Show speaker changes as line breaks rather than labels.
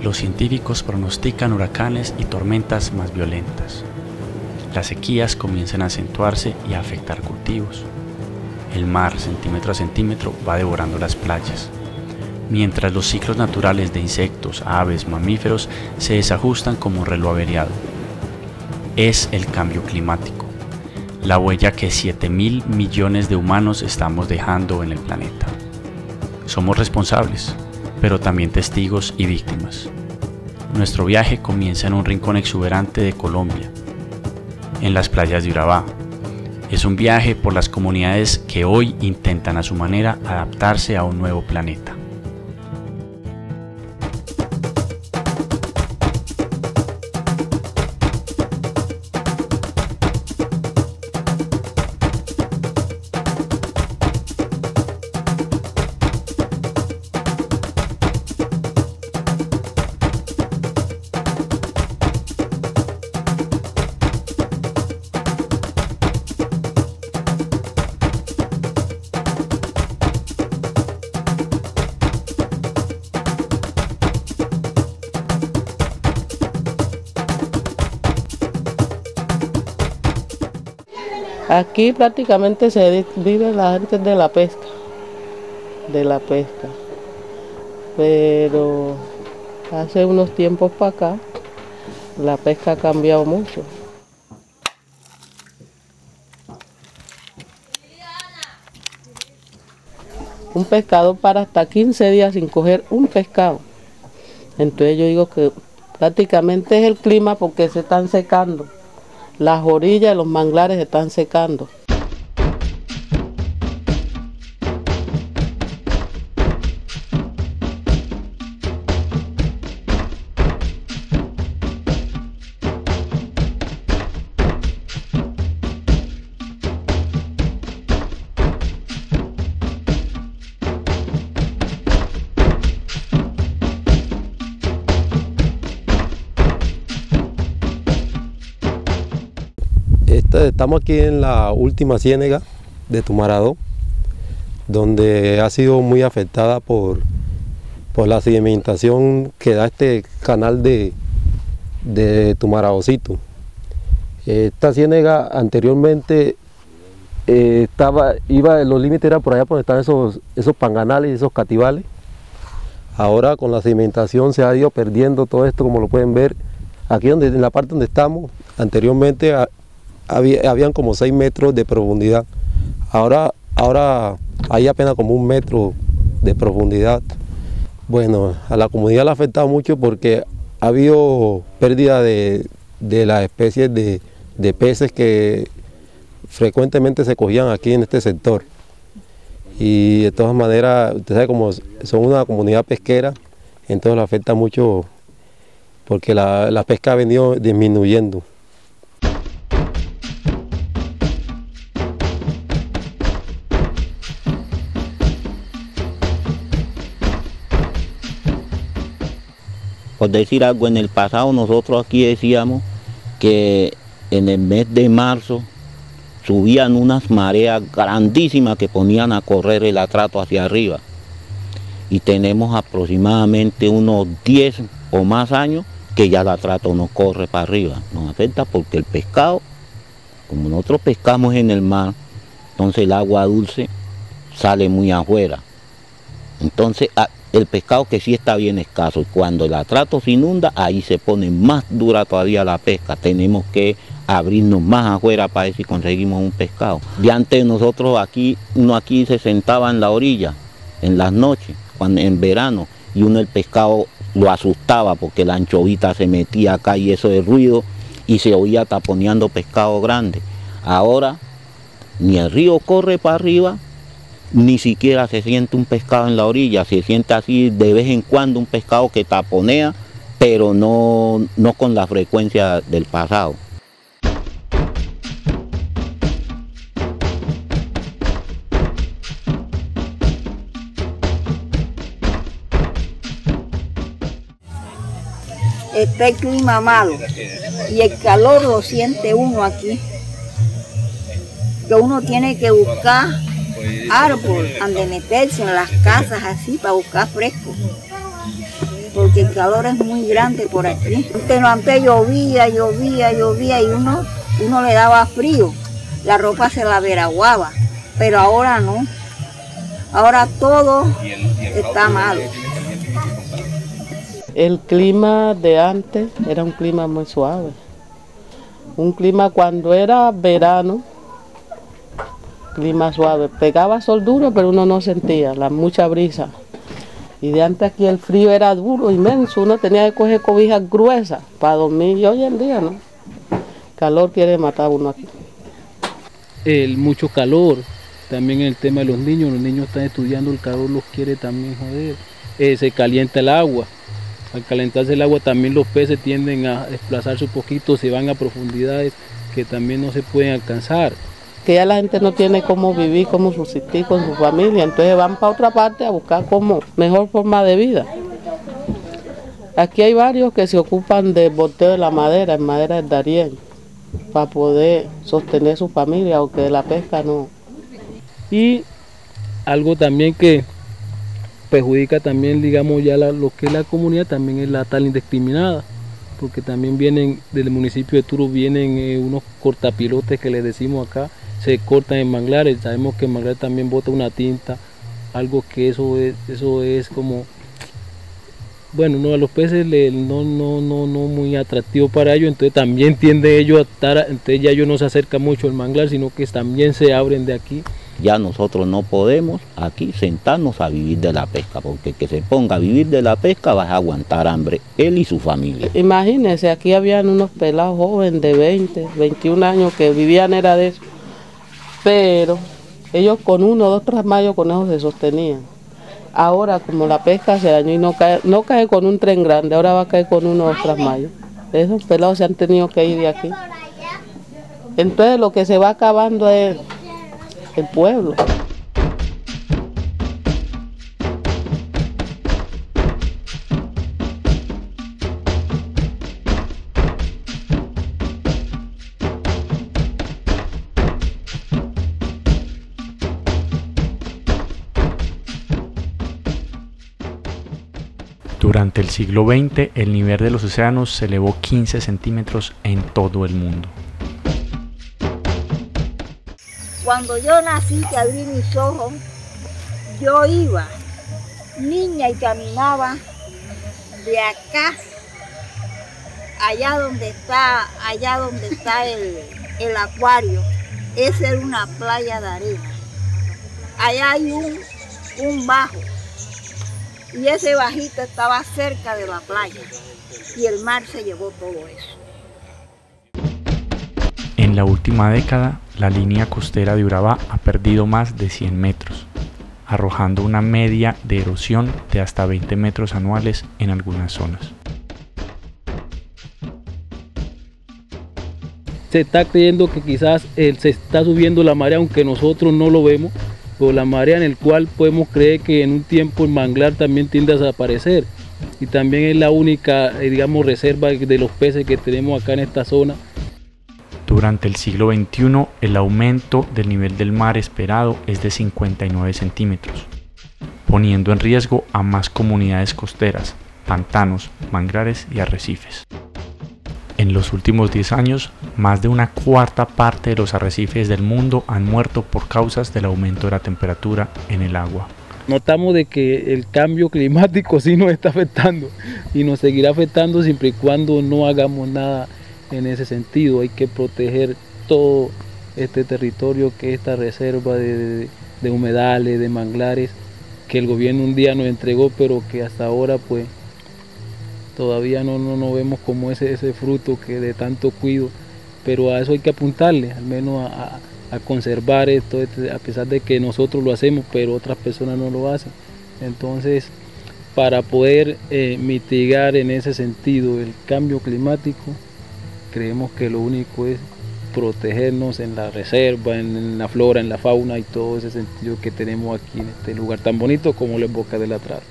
los científicos pronostican huracanes y tormentas más violentas. Las sequías comienzan a acentuarse y a afectar cultivos. El mar, centímetro a centímetro, va devorando las playas, mientras los ciclos naturales de insectos, aves, mamíferos se desajustan como un reloj averiado. Es el cambio climático, la huella que 7.000 millones de humanos estamos dejando en el planeta. Somos responsables, pero también testigos y víctimas. Nuestro viaje comienza en un rincón exuberante de Colombia, en las playas de Urabá. Es un viaje por las comunidades que hoy intentan a su manera adaptarse a un nuevo planeta.
Aquí prácticamente se vive la gente de la pesca, pero hace unos tiempos para acá la pesca ha cambiado mucho. Un pescado para hasta 15 días sin coger un pescado. Entonces yo digo que prácticamente es el clima porque se están secando. Las orillas y los manglares se están secando.
Estamos aquí en la última ciénaga de Tumaradó, donde ha sido muy afectada por la sedimentación que da este canal de Tumaradocito. Esta ciénaga anteriormente los límites eran por allá por donde están esos panganales y esos cativales. Ahora con la sedimentación se ha ido perdiendo todo esto, como lo pueden ver. Aquí en la parte donde estamos, anteriormente habían como 6 metros de profundidad. Ahora hay apenas como 1 metro de profundidad. Bueno, a la comunidad le ha afectado mucho porque ha habido pérdida de las especies de peces que frecuentemente se cogían aquí en este sector. Y de todas maneras, usted sabe, como son una comunidad pesquera, entonces le afecta mucho porque la pesca ha venido disminuyendo.
Por decir algo, en el pasado nosotros aquí decíamos que en el mes de marzo subían unas mareas grandísimas que ponían a correr el atrato hacia arriba. Y tenemos aproximadamente unos 10 o más años que ya el atrato no corre para arriba. Nos afecta porque el pescado, como nosotros pescamos en el mar, entonces el agua dulce sale muy afuera. Entonces el pescado que sí está bien escaso, y cuando el atrato se inunda, ahí se pone más dura todavía la pesca. Tenemos que abrirnos más afuera para ver si conseguimos un pescado. De antes nosotros uno aquí se sentaba en la orilla, en las noches, en verano, y uno el pescado lo asustaba porque la anchovita se metía acá y eso de ruido, y se oía taponeando pescado grande. Ahora ni el río corre para arriba, ni siquiera se siente un pescado en la orilla. Se siente así de vez en cuando un pescado que taponea, pero no con la frecuencia del pasado.
Está el clima malo y el calor lo siente uno aquí, que uno tiene que buscar árbol donde meterse en las casas así para buscar fresco, porque porque el calor es muy grande por aquí. Antes llovía y uno le daba frío, la ropa se la veraguaba, pero ahora no, ahora todo está malo.
El clima de antes era un clima muy suave, un clima cuando era verano, clima suave, pegaba sol duro pero uno no sentía mucha brisa. Y de antes aquí el frío era duro, inmenso, uno tenía que coger cobijas gruesas para dormir y hoy en día no. Calor quiere matar a uno aquí.
Mucho calor, también el tema de los niños están estudiando, el calor los quiere también joder. Se calienta el agua, al calentarse el agua también los peces tienden a desplazarse un poquito, se van a profundidades que también no se pueden alcanzar.
Que ya la gente no tiene cómo vivir, cómo subsistir con su familia, entonces van para otra parte a buscar como mejor forma de vida. Aquí hay varios que se ocupan del volteo de la madera, en madera del Darién, para poder sostener su familia, aunque de la pesca no.
Y algo también que perjudica también, digamos, ya lo que es la comunidad, también es la tala indiscriminada, porque también vienen del municipio de Turo, vienen unos cortapilotes que les decimos acá, se cortan en manglares. Sabemos que el manglar también bota una tinta, algo que eso es como, bueno, no, a los peces no muy atractivo para ellos, entonces también tiende ellos a estar, entonces ya ellos no se acercan mucho al manglar, sino que también se abren de aquí.
Ya nosotros no podemos aquí sentarnos a vivir de la pesca, porque el que se ponga a vivir de la pesca va a aguantar hambre, él y su familia.
Imagínense, aquí habían unos pelados jóvenes de 20, 21 años que vivían era de eso, pero ellos con 1 o 2 trasmayos con eso se sostenían. Ahora como la pesca se dañó y no cae con un tren grande, ahora va a caer con 1 o 2 trasmayos. Esos pelados se han tenido que ir de aquí. Entonces lo que se va acabando es el pueblo.
Durante el siglo XX, el nivel de los océanos se elevó 15 centímetros en todo el mundo.
Cuando yo nací, que abrí mis ojos, yo iba niña y caminaba de acá, allá donde está el acuario. Esa era una playa de arena. Allá hay un bajo. Y ese bajito estaba cerca de la playa y el mar se llevó todo eso.
En la última década, la línea costera de Urabá ha perdido más de 100 metros, arrojando una media de erosión de hasta 20 metros anuales en algunas zonas.
Se está creyendo que quizás se está subiendo la marea, aunque nosotros no lo vemos, o la marea en el cual podemos creer que en un tiempo el manglar también tiende a desaparecer, y también es la única, digamos, reserva de los peces que tenemos acá en esta zona.
Durante el siglo XXI, el aumento del nivel del mar esperado es de 59 centímetros, poniendo en riesgo a más comunidades costeras, pantanos, manglares y arrecifes. En los últimos 10 años, más de una cuarta parte de los arrecifes del mundo han muerto por causas del aumento de la temperatura en el agua.
Notamos de que el cambio climático sí nos está afectando y nos seguirá afectando siempre y cuando no hagamos nada en ese sentido. Hay que proteger todo este territorio, que es esta reserva de humedales, de manglares, que el gobierno un día nos entregó, pero que hasta ahora pues todavía no vemos como ese fruto que de tanto cuido, pero a eso hay que apuntarle, al menos a conservar esto, a pesar de que nosotros lo hacemos, pero otras personas no lo hacen. Entonces, para poder mitigar en ese sentido el cambio climático, creemos que lo único es protegernos en la reserva, en la flora, en la fauna y todo ese sentido que tenemos aquí en este lugar tan bonito como la Boca del Atrato.